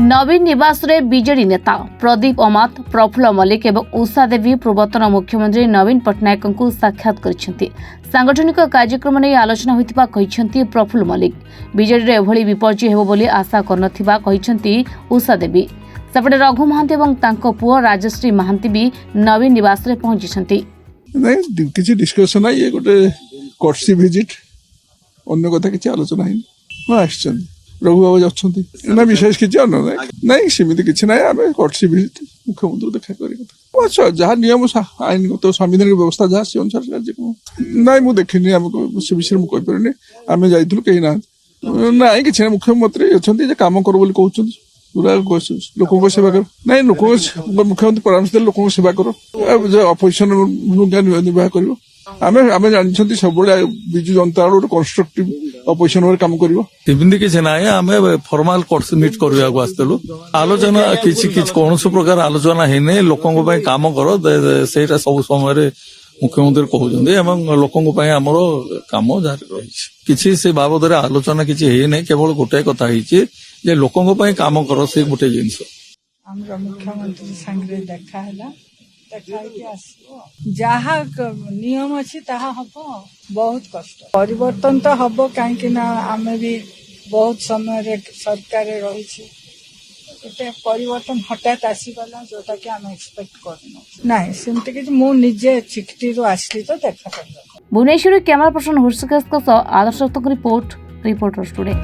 नवीन निवास रे बीजेडी नेता प्रदीप अमात, प्रफुल्ल मल्लिक एवं उषा देवी पूर्वतन मुख्यमंत्री नवीन पट्टनायक को साक्षात करिसेंती। सांगठनिक कार्यक्रम नहीं आलोचना होइतिबा कहिसेंती प्रफुल्ल मल्लिक। बीजेडी रे एभली विपर्जय हेबो बोली आशा करनथिबा कहिसेंती उषा देवी। सेपटे रघु महांती एवं तांको पुओ राजश्री महांती भी नवीन निवास रे पहुंचिसेंती। नहीं किसी डिस्कशन नहीं, ये गोटे कोर्टसी विजिट, अन्य कथा किसी आलोचना है। हाँ आसछन रघु बाबू अच्छा विशेष किसी अन्य नहीं सेमती किसी ना आम कोर्टसी विजिट मुख्यमंत्री देखा कर जहाँ नियम आईनगत संविधानिक व्यवस्था जहाँ से अनुसार कार्यक्रम ना मुझे देखनी से विषय मुझे कहीपरि आम जाइलु कहीं ना ना कि मुख्यमंत्री अच्छा कम कर बोली कहते पूरा लोक सेवा कर ना लोक मुख्यमंत्री परामर्श दे लोक सेवा कर अपोजिशन भूमिका निर्वाह कर आम जानते सब विजु जनता गोटे कन्स्ट्रक्टिव अपोजिशन काम करमती किसी ना आम फर्माल कोर्स मीट करने आसलु आलोचना किसी कौन प्रकार आलोचना है लोकों काम कर से सब समय मुख्यमंत्री कहते लोकों आमर कम जारी रही किसी से बाबद आलोचना किसी है नहीं, केवल गोटे कथा है लोकों काम कर से गोटे जिनस मुख्यमंत्री संगे देखा जहा नियम अच्छी ताहा हम बहुत कष्ट परिवर्तन तो हम कहीं आम भी बहुत समय सरकार रही गोटे परिवर्तन हठात आसीगला जोटा कि आम एक्सपेक्ट करना ना सेमती कि मुझे चिकटी आसली तो देखा। भुवनेश्वर कैमरा पर्सन हर्षिकेश आदर्श रिपोर्ट रिपोर्टर्स टुडे।